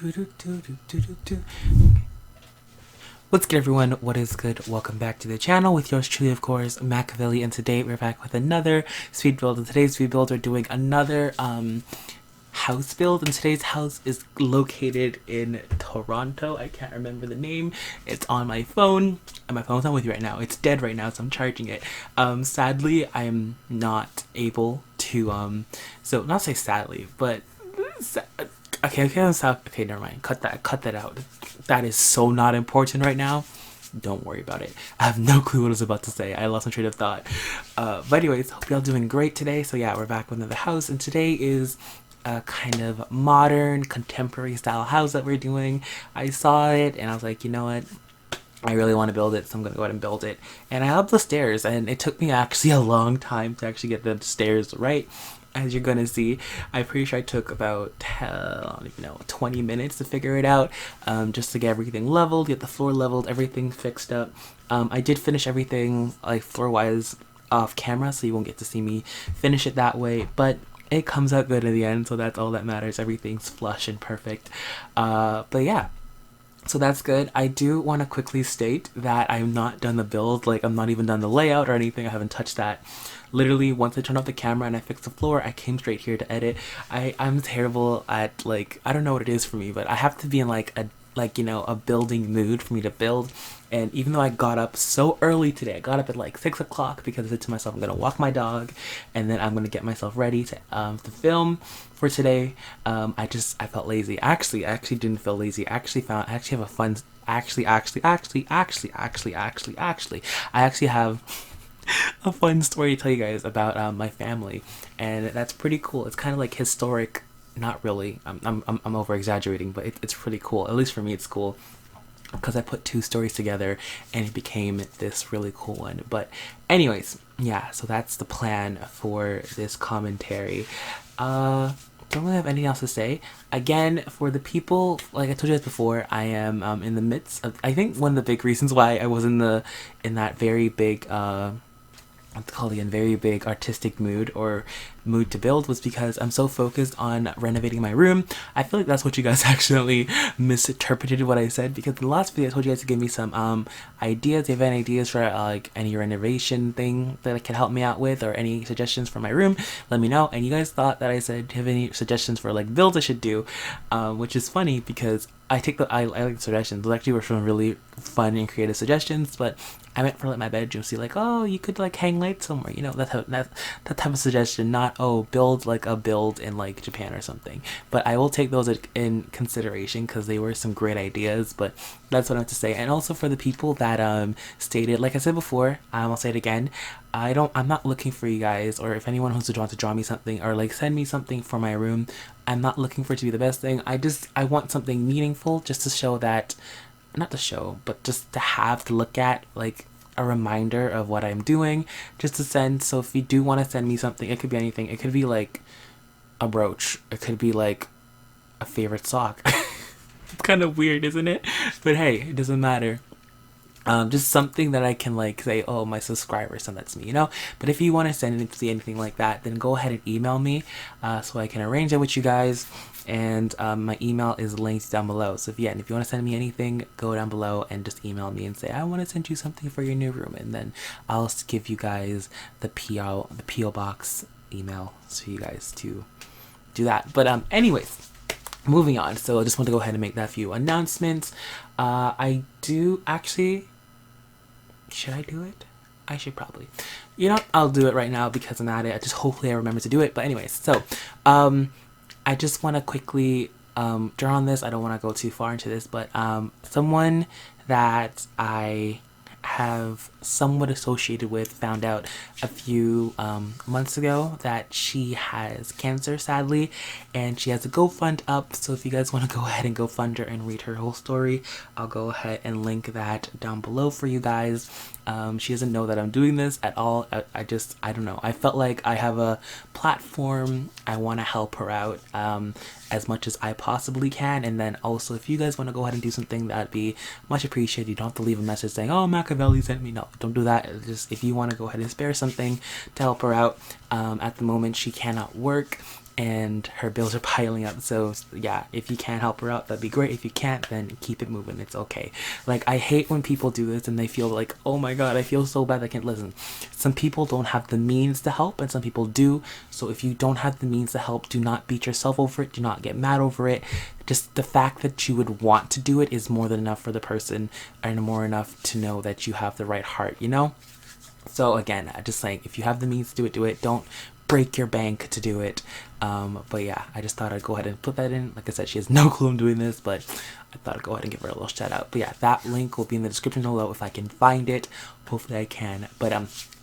What's good, everyone? What is good? Welcome back to the channel with yours truly, of course, Machiavelli, and today we're back with another speed build. In today's speed build, we're doing another house build, and today's house is located in Toronto. I can't remember the name. It's on my phone, and my phone's not with you right now. It's dead right now, so I'm charging it. Sadly, I am not able to so not say sadly, but okay, never mind. Cut that out. That is so not important right now. Don't worry about it. I have no clue what I was about to say. I lost my train of thought. But anyways, hope y'all doing great today. So yeah, we're back with another house, and today is a kind of modern, contemporary style house that we're doing. I saw it and I was like, you know what? I really want to build it, so I'm going to go ahead and build it. And I love the stairs, and it took me actually a long time to actually get the stairs right. As you're going to see, I'm pretty sure I took about, I don't even know, 20 minutes to figure it out, just to get everything leveled, get the floor leveled, everything fixed up. I did finish everything, like, floor-wise off camera, so you won't get to see me finish it that way, but it comes out good in the end, so that's all that matters. Everything's flush and perfect. But yeah. So that's good. I do want to quickly state that I'm not done the build. Like, I'm not even done the layout or anything. I haven't touched that. Literally, once I turned off the camera and I fixed the floor, I came straight here to edit. I'm terrible at, like, I don't know what it is for me, but I have to be in like a building mood for me to build. And even though I got up so early today, I got up at like 6 o'clock because I said to myself, I'm gonna walk my dog and then I'm gonna get myself ready to film for today. I felt lazy. I actually didn't feel lazy. I actually have a fun, I actually have a fun story to tell you guys about my family, and that's pretty cool. It's kind of like historic. Not really. I'm over exaggerating, but it's pretty cool. At least for me, it's cool because I put two stories together and it became this really cool one. But anyways, yeah. So that's the plan for this commentary. Don't really have anything else to say. Again, for the people, like I told you guys before, I am in the midst of. I think one of the big reasons why I was in that very big very big artistic mood or mood to build was because I'm so focused on renovating my room. I feel like that's what you guys accidentally misinterpreted what I said, because in the last video I told you guys to give me some ideas. If you have any ideas for like any renovation thing that can help me out with, or any suggestions for my room, let me know. And you guys thought that I said, do you have any suggestions for like builds I should do, which is funny because I like the suggestions. Those actually were some really fun and creative suggestions, but I meant for like my bedroom. See, like, oh, you could like hang lights somewhere, you know, that type of suggestion. Not, oh, build like a build in like Japan or something. But I will take those in consideration because they were some great ideas. But that's what I have to say. And also for the people that stated, like I said before, I'll say it again. I'm not looking for you guys, or if anyone wants to draw me something or like send me something for my room. I'm not looking for it to be the best thing. I want something meaningful, just to show that, not to show, but just to have to look at, like a reminder of what I'm doing, just to send. So if you do want to send me something, it could be anything. It could be like a brooch. It could be like a favorite sock. It's kind of weird, isn't it? But hey, it doesn't matter. Just something that I can like say, oh, my subscriber sent that to me, you know. But if you want to send anything like that, then go ahead and email me, so I can arrange it with you guys. And my email is linked down below. So if you want to send me anything, go down below and just email me and say, I want to send you something for your new room, and then I'll give you guys the PO box email so you guys to do that. But anyways, moving on. So I just want to go ahead and make that few announcements. I do actually. Should I do it? I should probably. You know, I'll do it right now because I'm at it. Hopefully I remember to do it. But anyways, so I just want to quickly draw on this. I don't want to go too far into this, but someone that I have somewhat associated with found out a few months ago that she has cancer, sadly, and she has a GoFund up. So if you guys want to go ahead and go fund her and read her whole story, I'll go ahead and link that down below for you guys. She doesn't know that I'm doing this at all. I don't know. I felt like I have a platform. I want to help her out as much as I possibly can. And then also, if you guys want to go ahead and do something, that'd be much appreciated. You don't have to leave a message saying, oh, Machiavelli sent me. No, don't do that. Just if you want to go ahead and spare something to help her out. At the moment, she cannot work. and her bills are piling up. So yeah, if you can help her out, that'd be great. If you can't, then keep it moving. It's okay. Like, I hate when people do this and they feel like, oh my god, I feel so bad I can't listen. Some people don't have the means to help and some people do. So if you don't have the means to help, do not beat yourself over it. Do not get mad over it. Just the fact that you would want to do it is more than enough for the person, and more enough to know that you have the right heart, you know? So again, just saying, if you have the means to do it, do it. Don't break your bank to do it. But yeah, I just thought I'd go ahead and put that in. Like I said, she has no clue I'm doing this, but I thought I'd go ahead and give her a little shout out. But yeah, that link will be in the description below if I can find it. Hopefully I can. But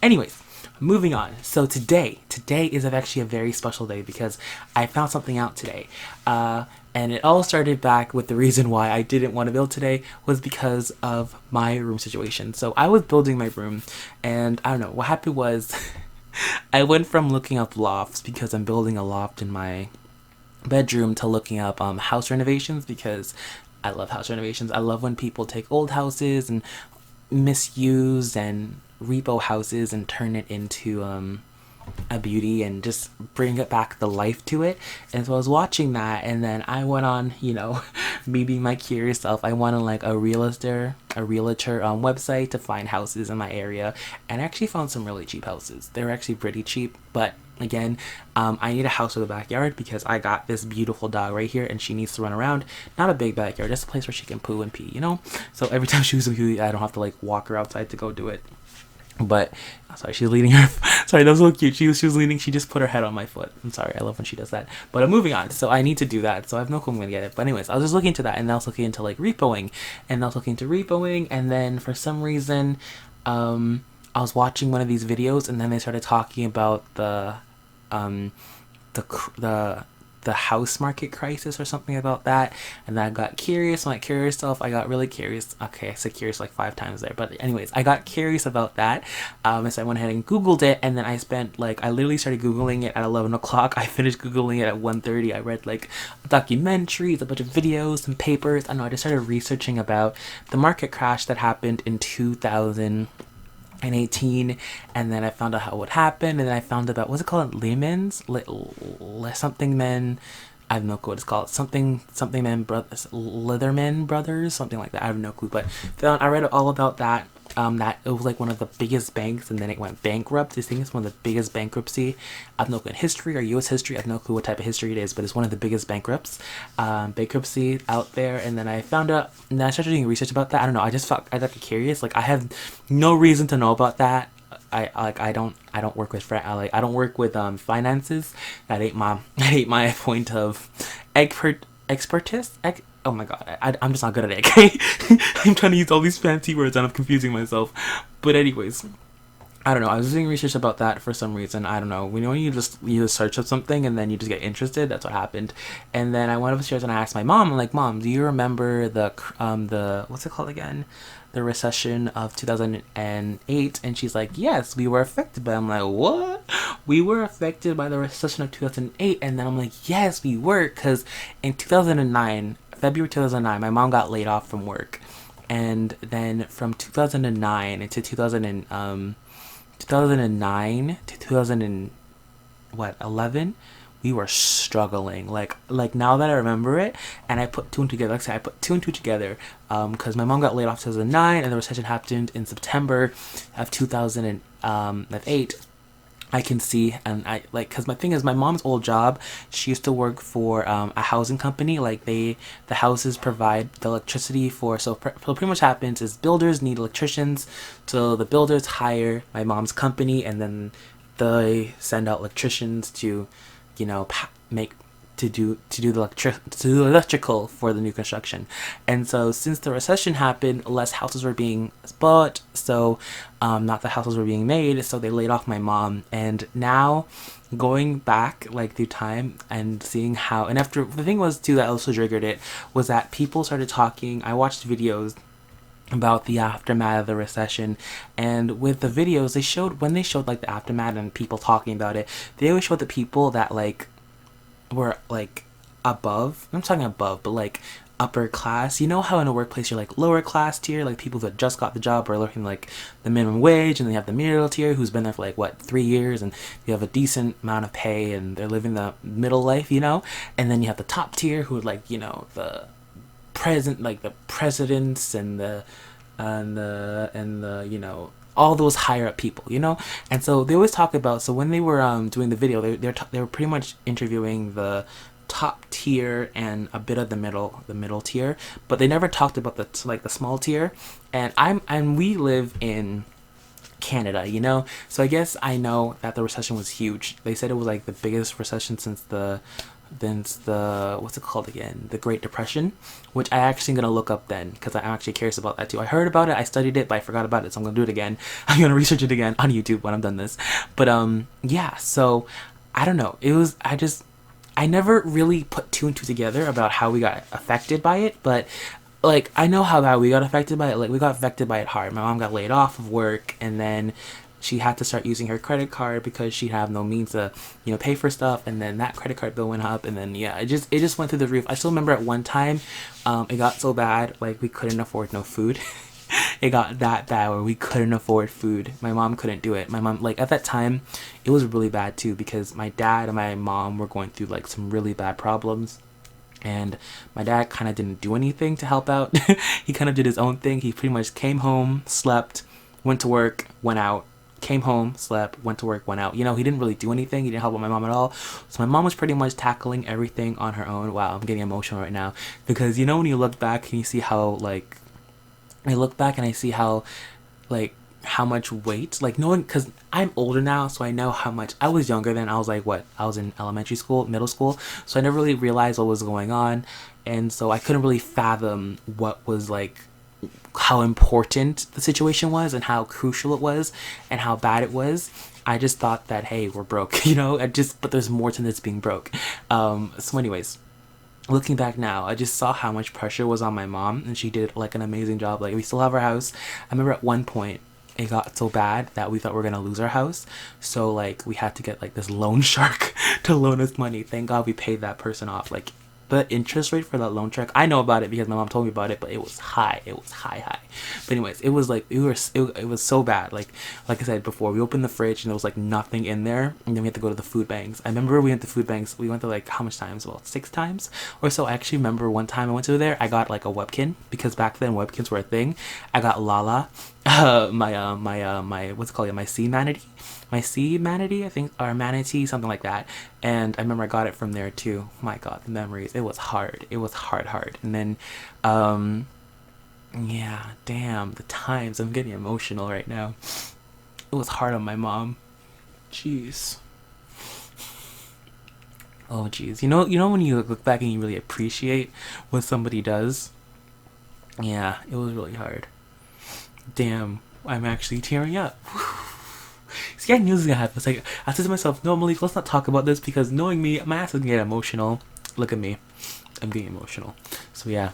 anyways, moving on. So today is actually a very special day because I found something out today. And it all started back with the reason why I didn't want to build today was because of my room situation. So I was building my room, and I don't know, what happened was I went from looking up lofts because I'm building a loft in my bedroom to looking up house renovations because I love house renovations. I love when people take old houses and misuse and repo houses and turn it into a beauty and just bring it back the life to it. And so I was watching that, and then I went on, you know, me being my curious self, I went on like a realtor website to find houses in my area, and I actually found some really cheap houses. They were actually pretty cheap, but again, I need a house with a backyard because I got this beautiful dog right here and she needs to run around. Not a big backyard, just a place where she can poo and pee, you know? So every time she was a pee, I don't have to like walk her outside to go do it. But sorry, she's leading her. Sorry, that was so cute. She was leaning. She just put her head on my foot. I'm sorry. I love when she does that. But I'm moving on. So I need to do that. So I have no clue I'm gonna get it. But anyways, I was just looking into that, and I was looking into like repoing, and then for some reason, I was watching one of these videos, and then they started talking about the house market crisis or something about that, and then I got curious. My curious self, I got really curious. Okay, I said curious like 5 times there, but anyways, I got curious about that. So I went ahead and googled it, and then I literally started googling it at 11 o'clock. I finished googling it at 1:30. I read like documentaries, a bunch of videos, some papers. I know, I just started researching about the market crash that happened in 2018, and then I found out how it would happen, and then I found out about, what's it called, Lehman's something men, I have no clue what it's called, something men brothers, Leatherman brothers, something like that. I have no clue, but I read all about that. That it was like one of the biggest banks, and then it went bankrupt. I think it's one of the biggest bankruptcy. I have no clue in history or U.S. history. I have no clue what type of history it is, but it's one of the biggest bankruptcy out there. And then I found out, and then I started doing research about that. I don't know. I got curious. Like, I have no reason to know about that. I don't work with I don't work with finances. That ain't my point of expertise. Oh my god, I'm just not good at it, okay? I'm trying to use all these fancy words and I'm confusing myself. But anyways, I don't know. I was doing research about that for some reason. I don't know. We know you just search up something and then you just get interested. That's what happened. And then I went upstairs and I asked my mom. I'm like, Mom, do you remember the what's it called again? The recession of 2008? And she's like, yes, we were affected by it. I'm like, what? We were affected by the recession of 2008? And then I'm like, yes, we were, because in 2009, February 2009, my mom got laid off from work. And then from 2009 to 2009 to 2011, we were struggling. Like now that I remember it, and I put two and two together. Like I said, I put two and two together, because my mom got laid off in 2009, and the recession happened in September of 2008. I can see, and because my thing is, my mom's old job, she used to work for a housing company. Like the houses provide the electricity for, so pretty much happens is builders need electricians, so the builders hire my mom's company, and then they send out electricians to, you know, to do the electrical for the new construction. And so since the recession happened, less houses were being bought, so not the houses were being made, so they laid off my mom. And now going back like through time and seeing how, and after, the thing was too that also triggered it was that people started talking. I watched videos about the aftermath of the recession, and with the videos they showed, when they showed like the aftermath and people talking about it, they always showed the people that like were like above, I'm talking above, but like upper class. You know how in a workplace you're like lower class tier, like people that just got the job or looking like the minimum wage, and then you have the middle tier who's been there for like what 3 years and you have a decent amount of pay and they're living the middle life, you know. And then you have the top tier who are like, you know, the presidents and the you know, all those higher up people, you know. And so they always talk about, so when they were doing the video, they were pretty much interviewing the top tier and a bit of the middle tier, but they never talked about the small tier. And we live in Canada, you know, so I guess I know that the recession was huge. They said it was like the biggest recession since the what's it called again, the Great Depression, which I actually gonna look up then because I'm actually curious about that too. I heard about it, I studied it, but I forgot about it, so I'm gonna do it again. I'm gonna research it again on YouTube when I'm done this. But yeah, so I don't know, I never really put two and two together about how we got affected by it, but like I know how bad we got affected by it. Like we got affected by it hard. My mom got laid off of work, and then she had to start using her credit card because she had no means to, you know, pay for stuff. And then that credit card bill went up, and then yeah, it just went through the roof. I still remember at one time, it got so bad like we couldn't afford no food. It got that bad where we couldn't afford food. My mom couldn't do it. My mom, like at that time, it was really bad too because my dad and my mom were going through like some really bad problems. And my dad kind of didn't do anything to help out. He kind of did his own thing. He pretty much came home, slept, went to work, went out, came home, slept, went to work, went out. You know, he didn't really do anything. He didn't help out my mom at all. So my mom was pretty much tackling everything on her own. Wow, I'm getting emotional right now. Because, you know, when you look back and you see how, like, I look back and I see how, like, how much weight, like, knowing, because I'm older now, so I know how much. I was younger then. I was like, what, I was in elementary school, middle school, so I never really realized what was going on. And so I couldn't really fathom what was, like, how important the situation was and how crucial it was and how bad it was. I just thought that, hey, we're broke, you know. But there's more to this being broke. So anyways, looking back now, I just saw how much pressure was on my mom, and she did like an amazing job. Like, we still have our house. I remember at one point it got so bad that we thought we were gonna lose our house, so like we had to get like this loan shark to loan us money. Thank God we paid that person off. Like, the interest rate for that loan shark, I know about it because my mom told me about it, but it was high. It was high. But anyways, it was like it was so bad. Like I said before, we opened the fridge and there was like nothing in there, and then we had to go to the food banks. I remember we went to food banks. We went to like how much times? Well, 6 times or so. I actually remember one time I went to there. I got like a webkin because back then webkins were a thing. I got Lala, my what's it called? My sea manatee, I think, or manatee, something like that. And I remember I got it from there too. My God, the memories. It was hard. It was hard. And then, yeah, damn, the times. I'm getting emotional right now. It was hard on my mom. Jeez. Oh, jeez. You know when you look back and you really appreciate what somebody does? Yeah, it was really hard. Damn, I'm actually tearing up. See, I knew this was gonna happen. It's like, I said to myself, no, Malik, let's not talk about this because knowing me, my ass is gonna get emotional. Look at me. I'm getting emotional. So yeah,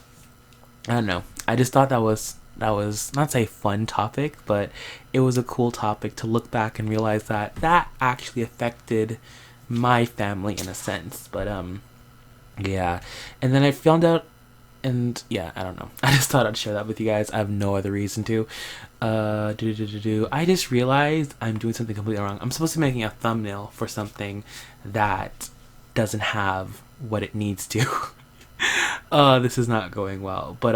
I don't know. I just thought that was not say fun topic, but it was a cool topic to look back and realize that actually affected my family in a sense. But yeah. And then I found out, and yeah, I don't know. I just thought I'd share that with you guys. I have no other reason to. I just realized I'm doing something completely wrong. I'm supposed to be making a thumbnail for something that doesn't have what it needs to. This is not going well. But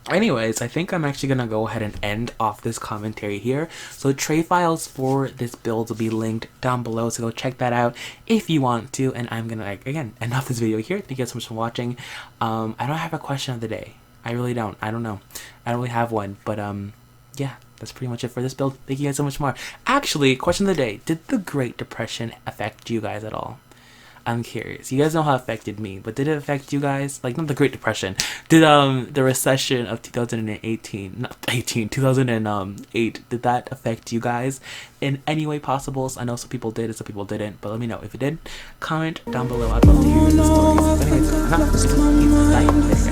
anyways, I think I'm actually gonna go ahead and end off this commentary here. So tray files for this build will be linked down below, so go check that out if you want to. And I'm gonna, like, again, end off this video here. Thank you guys so much for watching. I don't have a question of the day. I really don't. I don't know. I don't really have one. But yeah, that's pretty much it for this build. Thank you guys so much more. Actually, question of the day: did the Great Depression affect you guys at all? I'm curious. You guys know how it affected me, but did it affect you guys? Like, not the Great Depression. Did the recession of 2008, did that affect you guys in any way possible? So I know some people did and some people didn't, but let me know if it did. Comment down below. I'd love to hear the stories. But anyways,